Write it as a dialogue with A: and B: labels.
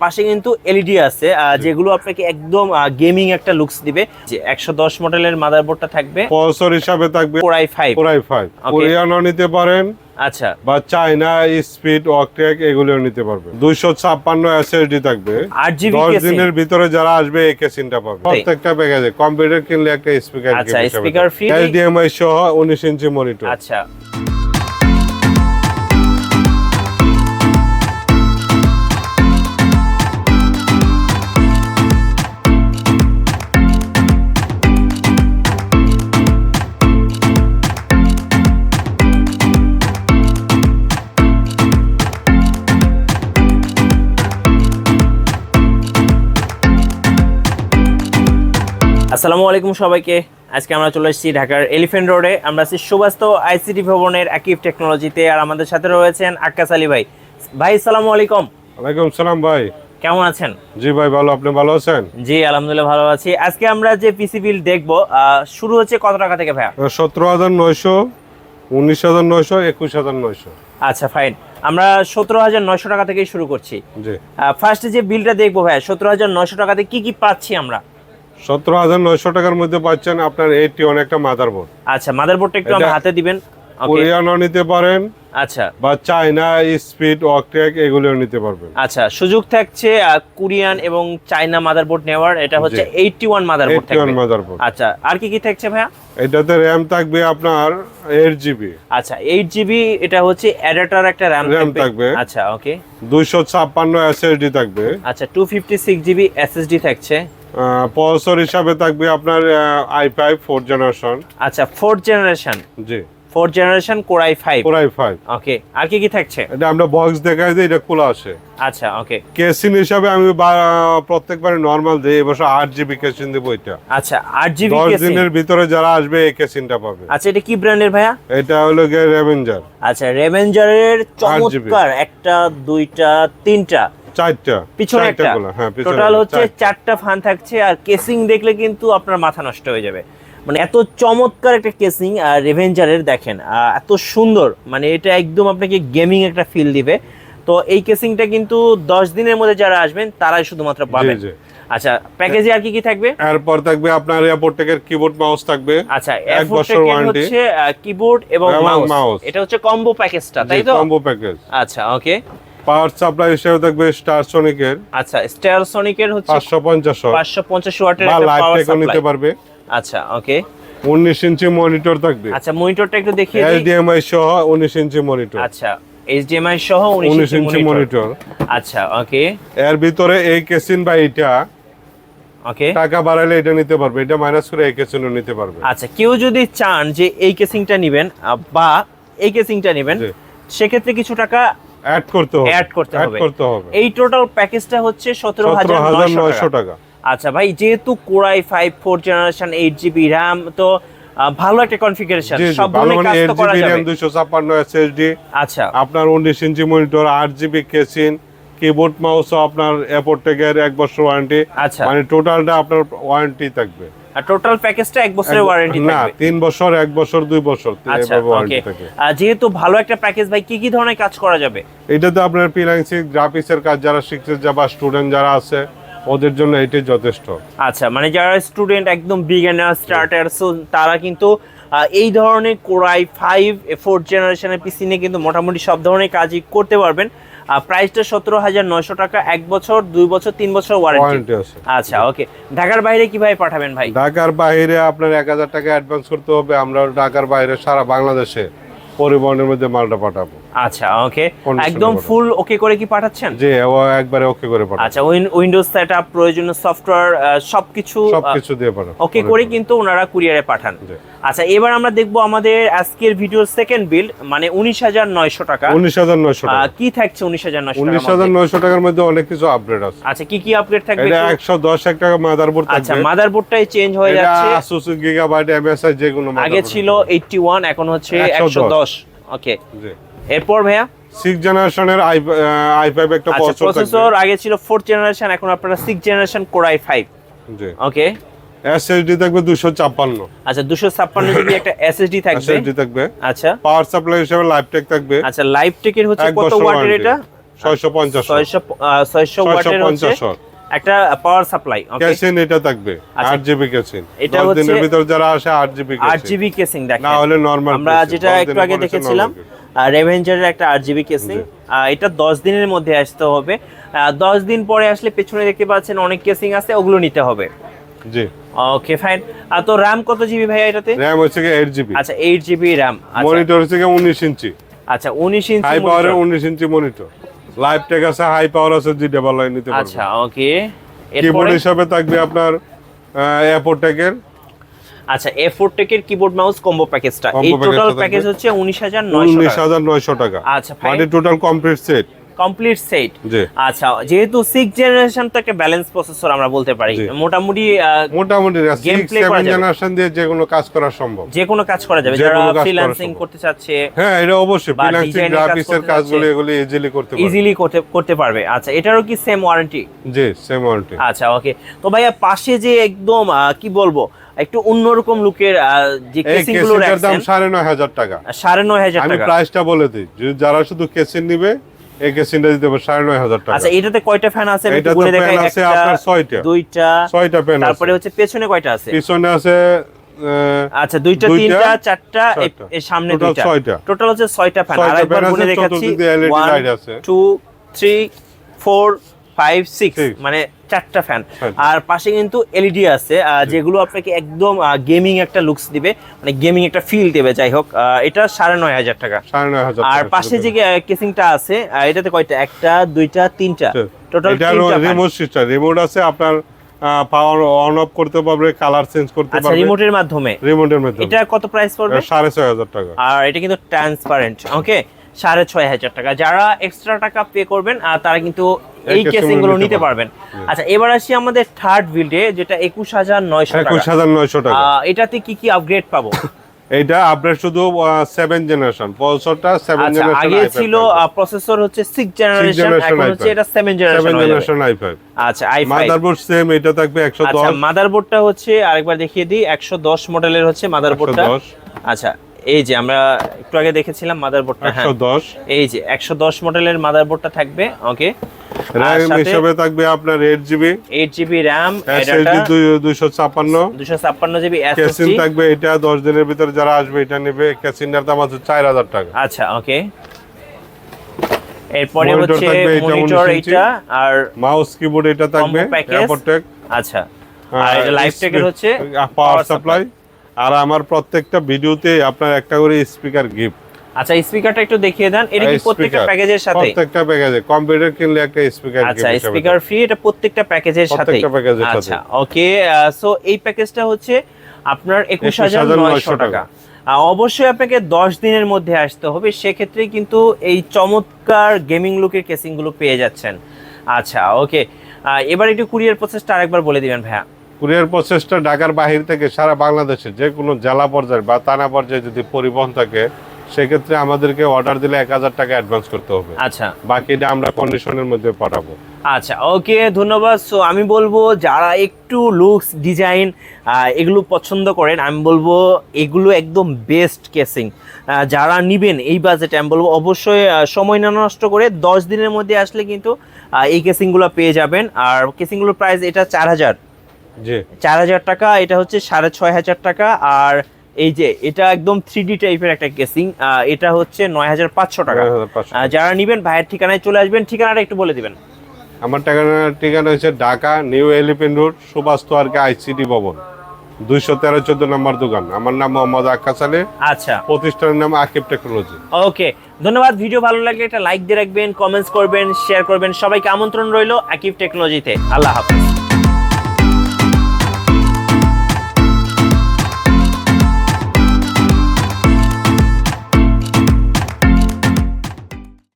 A: পাশে কিন্তু এলইডি আছে যেগুলো আপনাকে একদম গেমিং একটা লুকস দিবে। যে 110 মডেলের মাদারবোর্ডটা থাকবে,
B: প্রসেসর হিসাবে থাকবে
A: Core i5
B: কোরিয়ানও নিতে পারেন,
A: আচ্ছা,
B: বা চায়না স্পিড ওয়াকটেক এগুলোও নিতে পারবেন। 256 এসএসডি থাকবে,
A: 8GB
B: 10 দিনের ভিতরে যারা আসবে এই কেসিনটা পাবে। প্রত্যেকটা প্যাকেজে কম্পিউটার কিনলে একটা স্পিকার,
A: আচ্ছা, স্পিকার ফ্রি,
B: HDMI সহ 19 ইঞ্চি মনিটর।
A: আচ্ছা। আসসালামু আলাইকুম সবাইকে। আজকে আমরা চলে এসেছি ঢাকার এলিফ্যান্ট রোডে। আমরা আছি সুবাস্তু আইসিটি ভবনের আকিব টেকনোলজিতে, আর আমাদের সাথে রয়েছেন আক্কাস আলী ভাই। ভাই আসসালামু আলাইকুম।
B: ওয়ালাইকুম সালাম ভাই,
A: কেমন আছেন?
B: জি ভাই ভালো, আপনি ভালো আছেন?
A: জি আলহামদুলিল্লাহ ভালো আছি। আজকে আমরা যে পিসি বিল দেখবো শুরু হচ্ছে কত টাকা থেকে ভাইয়া?
B: 17,900, 19,900, 21,900।
A: আচ্ছা ফাইন, আমরা 17,900 টাকা থেকেই শুরু করছি।
B: জি,
A: ফার্স্টে যে বিলটা দেখবো ভাইয়া, 17,900 টাকাতে কি কি পাচ্ছি আমরা?
B: 17,900 টাকার মধ্যে পাচ্ছেন আপনার 81 একটা মাদারবোর্ড।
A: আচ্ছা, মাদারবোর্ডটা একটু আমার হাতে দিবেন।
B: কোরিয়ানও নিতে পারেন,
A: আচ্ছা,
B: বা চায়না স্পিড ওয়াকটেক এগুলোও নিতে পারবেন।
A: আচ্ছা, সুযোগ থাকছে কোরিয়ান এবং চায়না মাদারবোর্ড নেওয়ার। এটা হচ্ছে 81 মাদারবোর্ড থাকবে।
B: 81 মাদারবোর্ড।
A: আচ্ছা, আর কি কি থাকছে ভাইয়া?
B: এটাতে র‍্যাম থাকবে আপনার 8GB।
A: আচ্ছা, 8GB, এটা হচ্ছে অ্যাডাপ্টার একটা র‍্যাম থাকবে। আচ্ছা, ওকে।
B: 256 এসএসডি থাকবে।
A: আচ্ছা, 256GB এসএসডি থাকছে।
B: প্রসেসর হিসাবে থাকবে আপনার i5 4th জেনারেশন।
A: আচ্ছা, 4th জেনারেশন।
B: জি,
A: 4th জেনারেশন Core i5। ওকে, আর কি কি থাকছে?
B: এটা আমরা বক্স দেখাই দিই, এটা খোলা আছে।
A: আচ্ছা, ওকে।
B: কেসিন হিসাবে আমি প্রত্যেকবারে নরমাল দেই, এবছর 8GB কেসিন দেব এটা।
A: আচ্ছা, 8GB
B: 10
A: কেসিন।
B: দিনের ভিতরে যারা আসবে এই কেসিনটা পাবে।
A: আচ্ছা, এটা কি ব্র্যান্ডের ভাইয়া?
B: এটা হলো গিয়ে রেভেঞ্জার।
A: আচ্ছা, রেভেঞ্জারের চমৎকার একটা, দুইটা, তিনটা,
B: চারটা
A: পিছনে একটা,
B: হ্যাঁ,
A: টোটাল হচ্ছে 4টা ফান থাকছে। আর কেসিং দেখলে কিন্তু আপনার মাথা নষ্ট হয়ে যাবে, মানে এত চমৎকার একটা কেসিং আর রেভেঞ্জারের। দেখেন এত সুন্দর, মানে এটা একদম আপনাকে গেমিং একটা ফিল দিবে। তো এই কেসিংটা কিন্তু 10 দিনের মধ্যে যারা আসবেন তারাই শুধুমাত্র পাবেন। আচ্ছা, প্যাকেজে আর কি কি থাকবে?
B: এরপর থাকবে আপনার এয়ারপোর্টের কিবোর্ড মাউস থাকবে।
A: আচ্ছা, 1 বছর ওয়ারেন্টি হচ্ছে কিবোর্ড এবং মাউস। এটা হচ্ছে কম্বো প্যাকেজটা, তাই তো?
B: Combo package.
A: আচ্ছা, ওকে।
B: পাওয়ার সাপ্লাই হিসেবে থাকবে স্টার সনিকের।
A: আচ্ছা, স্টার সনিকের হচ্ছে 550 ওয়াটের একটা পাওয়ার সাপ্লাই
B: নিতে পারবে।
A: আচ্ছা, ওকে।
B: 19 ইঞ্চি মনিটর থাকবে।
A: আচ্ছা, মনিটরটা একটু দেখিয়ে দিন।
B: HDMI সহ 19 ইঞ্চি মনিটর।
A: আচ্ছা, HDMI সহ 19 ইঞ্চি মনিটর। আচ্ছা, ওকে।
B: এর ভিতরে এই কেসিন বা এটা,
A: ওকে,
B: টাকা বাড়াইলে এটা নিতে পারবে, এটা মাইনাস করে এই কেসিনও নিতে পারবে।
A: আচ্ছা, কেউ যদি চান যে এই কেসিংটা নেবেন বা এই কেসিংটা নেবেন, সেক্ষেত্রে কিছু টাকা অ্যাড করতে হবে। এই টোটাল প্যাকেজটা হচ্ছে 17,900 টাকা। আচ্ছা ভাই, যেহেতু Core i5 4th generation 8GB RAM, তো ভালো একটা কনফিগারেশন, সব ধরনের কাজ তো করা যাবে।
B: 256 এসএসডি।
A: আচ্ছা,
B: আপনার 19 ইঞ্চি মনিটর, 8GB কেসিন, কিবোর্ড মাউস আপনার এয়ারপোর্টের 1 বছর ওয়ারেন্টি।
A: আচ্ছা,
B: মানে টোটালটা আপনার ওয়ারেন্টি থাকবে।
A: আর টোটাল প্যাকেজটা 1 বছরের ওয়ারেন্টি থাকবে
B: না, 3 বছর, 1 বছর, 2 বছর এভাবে ওয়ারেন্টি থাকে।
A: যেহেতু ভালো একটা প্যাকেজ ভাই, কি কি ধরনের কাজ করা যাবে
B: এটাতে? আপনার ফ্রিল্যান্সিং গ্রাফিক্সের কাজ যারা শিখছে, বা স্টুডেন্ট যারা আছে ওদের জন্য এটাই যথেষ্ট।
A: আচ্ছা, মানে যারা স্টুডেন্ট একদম বিগিনার স্টার্টার, সো তারা কিন্তু এই ধরনের Core i5 4th জেনারেশনের পিসি নিয়ে কিন্তু মোটামুটি সব ধরনের কাজই করতে পারবেন। প্রাইসটা 17,900 টাকা, 1 বছর, 2 বছর, 3 বছর ওয়ারেন্টি আছে। আচ্ছা, ওকে। ঢাকার বাইরে কিভাবে পাঠাবেন ভাই?
B: ঢাকার বাইরে আপনার 1,000 টাকা অ্যাডভান্স করতে হবে। আমরা ঢাকার বাইরে সারা বাংলাদেশে পরিবহনের মধ্যে মালটা পাঠাবো।
A: আচ্ছা, ওকে। একদম ফুল ওকে করে কি পাঠাচ্ছেন?
B: জি, একবারে ওকে করে পাঠাবো।
A: আচ্ছা, উইন্ডোজ সেটআপ, প্রয়োজনীয় সফটওয়্যার সবকিছু
B: দিয়ে পাঠাবো,
A: ওকে করে কিন্তু ওনারা কুরিয়ারে পাঠান। আচ্ছা, এবার আমরা দেখবো আমাদের আজকের ভিডিওর সেকেন্ড বিল, মানে 19,900 টাকা।
B: 19,900 টাকা
A: কি থাকছে 19,900 টাকা?
B: 19,900 টাকার মধ্যে অনেক কিছু আপডেট আছে।
A: আচ্ছা, কি কি আপডেট থাকবে?
B: এটা 110 টাকা মাদারবোর্ড থাকবে।
A: আচ্ছা, মাদারবোর্ডটাই চেঞ্জ হয়ে যাচ্ছে।
B: এটা Asus গিগাবাইট MSI যেগুলো
A: আগে ছিল 81, এখন হচ্ছে 110। ওকে, জি। এরপর ভাইয়া
B: 6th জেনারেশনের i5 একটা
A: প্রসেসর, আগে ছিল 4th জেনারেশন, এখন আপনারা 6th জেনারেশন Core i5। জি, ওকে।
B: এসএসডি থাকবে 256।
A: আচ্ছা, 256GB একটা এসএসডি থাকবে।
B: এসএসডি থাকবে।
A: আচ্ছা,
B: পাওয়ার সাপ্লাই হিসেবে লাইভটেক থাকবে।
A: আচ্ছা, লাইভটেকের হচ্ছে কত ওয়াটের এটা?
B: 650
A: 600 ওয়াটের হচ্ছে একটা পাওয়ার সাপ্লাই। ওকে,
B: কেসিং এটা থাকবে 8GB কেসিং।
A: এটা
B: 10
A: হচ্ছে
B: দিনের ভিতর যারা আসে 8GB কেসিং,
A: 8GB কেসিং। দেখেন
B: না হলে নরমাল
A: আমরা যেটা একটু আগে দেখেছিলাম রেভেঞ্জারের একটা 8GB কেসিং, এটা 10 দিনের মধ্যে আসতে হবে। 10 দিন পরে আসলে পেছনে দেখতে পাচ্ছেন অনেক কেসিং আছে, ওগুলো নিতে হবে।
B: জি,
A: ওকে ফাইন। তো RAM কত জিবি ভাই এটাতে?
B: RAM হচ্ছে 8GB।
A: আচ্ছা 8GB RAM।
B: মনিটর হচ্ছে 19 ইঞ্চি।
A: আচ্ছা 19 ইঞ্চি
B: হাই পাওয়ারের 19 ইঞ্চি মনিটর, লাইভ টেক আছে, হাই পাওয়ার আছে, দুইটা ভালো নিতে পারবেন।
A: আচ্ছা ওকে,
B: কিবোর্ড হিসাবে থাকবে আপনার A4 টেকের।
A: আচ্ছা A4 টেকের কিবোর্ড মাউস কম্বো প্যাকেজটা, এই টোটাল প্যাকেজ হচ্ছে
B: 19,900 টাকা।
A: আচ্ছা ফাইন,
B: মানে total complete set.
A: Complete set. আচ্ছা যেহেতু 6 জেনারেশন তো একটা ব্যালেন্স প্রসেসর আমরা বলতে পারি, মোটামুটি
B: 7 জেনারেশন দিয়ে যে কোনো কাজ করা সম্ভব,
A: যে কোনো কাজ করা যাবে। যারা ফ্রিল্যান্সিং করতে চাচ্ছে,
B: হ্যাঁ এটা অবশ্যই ফ্রিল্যান্সিং গ্রাফিক্সের কাজগুলো এগুলো ইজিলি
A: করতে পারবে। আচ্ছা এটারও কি সেম ওয়ারেন্টি?
B: জি সেম ওয়ারেন্টি।
A: আচ্ছা ওকে। তো ভাইয়া পাশে যে একদম কি বলবো একটু অন্যরকম লুকের যে কেসিং গুলো রাখছেন,
B: দাম 9,500 টাকা।
A: 9,500 টাকা।
B: আমি প্রাইসটা বলে দিই, যারা শুধু কেসিং নিবে এই কেসিংটা দিতে হবে 9,500 টাকা।
A: আচ্ছা এটাতে কয়টা ফ্যান আছে আমি একটু বলে দেখাই।
B: আছে আপনার 6টা, 6টা ফ্যান আছে।
A: তারপরে হচ্ছে পেছনে কয়টা আছে?
B: পিছনে আছে
A: আচ্ছা 2টা 3টা 4টা, এর সামনে 2টা, টোটাল হচ্ছে 6টা ফ্যান। আরেকবার বলে দেখাচ্ছি 1 2 3 4 5 6, মানে 4টা ফ্যান। আর পাশে কিন্তু এলইডি আছে, যেগুলো আপনাকে একদম গেমিং একটা লুকস দিবে, মানে গেমিং একটা ফিল দেবে। যাই হোক এটা 9,500 টাকা। আর পাশে যে কেসিংটা আছে এটাতে কয়টা? একটা 2টা 3টা, টোটাল 3টা ফ্যান।
B: রিমোট আছে আপনার, পাওয়ার অন অফ করতে পারবে, কালার চেঞ্জ করতে পারবে।
A: আচ্ছা রিমোটের মাধ্যমে। এটা কত প্রাইস পড়বে?
B: 6,500 টাকা।
A: আর এটা কিন্তু ট্রান্সপারেন্ট। ওকে 6,500 টাকা। যারা এক্সট্রা টাকা পে করবেন তারা কিন্তু এই কেসিং গুলো নিতে পারবেন। আচ্ছা এবার আসি আমাদের থার্ড বিল্ডে, যেটা 21,900 টাকা।
B: 21,900 টাকা।
A: এটাতে কি কি আপগ্রেড পাবো?
B: এটা আপগ্রেড শুধু 7 জেনারেশন, প্রসেসরটা 7 জেনারেশন।
A: আগে ছিল প্রসেসর হচ্ছে 6 জেনারেশন, এখন হচ্ছে এটা 7 জেনারেশন i5। আচ্ছা i5।
B: মাদারবোর্ড সেম, এটা থাকবে 110।
A: আচ্ছা মাদারবোর্ডটা হচ্ছে আরেকবার দেখিয়ে দিই, 110 মডেলের হচ্ছে মাদারবোর্ডটা। আচ্ছা এই যে আমরা একটু আগে দেখেছিলাম মাদারবোর্ডটা,
B: 110।
A: এই যে 110 মডেলের মাদারবোর্ডটা থাকবে। ওকে
B: RAM হিসেবে থাকবে আপনার 8GB
A: RAM,
B: SSD 256
A: GB SSD।
B: Casing থাকবে এটা 10 দিনের ভিতর যারা আসবে এটা নেবে। কেসিংটার দাম আছে 4,000 টাকা।
A: আচ্ছা ওকে। এরপরে হচ্ছে মনিটর এটা, আর
B: মাউস কিবোর্ড এটা থাকবে প্রোটেক।
A: আচ্ছা আর এটা লাইভ টেকের হচ্ছে
B: পাওয়ার সাপ্লাই। আর আমার প্রত্যেকটা ভিডিওতে আপনার একটা করে স্পিকার গিফট।
A: আচ্ছা স্পিকারটা একটু দেখিয়ে দেন। এটা কি প্রত্যেকটা প্যাকেজের সাথে?
B: প্রত্যেকটা প্যাকেজে, কম্পিউটার কিনলে একটা স্পিকার গিফট।
A: আচ্ছা স্পিকার ফ্রি, এটা প্রত্যেকটা প্যাকেজের সাথে। আচ্ছা ওকে। সো এই প্যাকেজটা হচ্ছে আপনার 21,900 টাকা। অবশ্যই আপনাকে 10 দিনের মধ্যে আসতে হবে, সেক্ষেত্রে কিন্তু এই চমৎকার গেমিং লুকের কেসিং গুলো পেয়ে যাচ্ছেন। আচ্ছা ওকে, এবার একটু কুরিয়ার প্রসেসটা আরেকবার বলে দিবেন ভাইয়া।
B: কুরিয়ার প্রসেসটা ঢাকার বাহির থেকে সারা বাংলাদেশে যে কোনো জেলা পর্যায়ে বা থানা পর্যায়ে যদি পরিবহন থাকে, সেক্ষেত্রে আমাদেরকে অর্ডার দিলে 1,000 টাকা অ্যাডভান্স করতে হবে।
A: আচ্ছা
B: বাকিটা আমরা কন্ডিশনের মধ্যে পাঠাবো।
A: আচ্ছা ওকে ধন্যবাদ। সো আমি বলবো যারা একটু লুকস ডিজাইন এগুলো পছন্দ করেন, আমি বলবো এগুলো একদম বেস্ট কেসিং। যারা নিবেন এই বাজেটে আমি বলবো অবশ্যই সময় না নষ্ট করে 10 দিনের মধ্যে আসলে কিন্তু এই কেসিংগুলো পেয়ে যাবেন। আর কেসিংগুলোর প্রাইস এটা 4,000, জি 4,000 টাকা। এটা হচ্ছে 6,500 টাকা। আর এই যে এটা একদম 3D টাইপের একটা কেসিং, এটা হচ্ছে 9,500 টাকা। যারা নিবেন ভাইয়ের ঠিকানায় চলে আসবেন। ঠিকানাটা একটু বলে দিবেন।
B: আমার ঠিকানা হচ্ছে Dhaka new elephant road, Subastu আর আইসিটি ভবন, 213-14 নম্বর দোকান। আমার নাম মোহাম্মদ আকাশ আলী।
A: আচ্ছা,
B: প্রতিষ্ঠানের নাম আকিব টেকনোলজি।
A: ওকে ধন্যবাদ। ভিডিও ভালো লাগলে একটা লাইক দিয়ে রাখবেন, কমেন্টস করবেন, শেয়ার করবেন। সবাইকে আমন্ত্রণ রইল আকিব টেকনোলজিতে। আল্লাহ হাফেজ।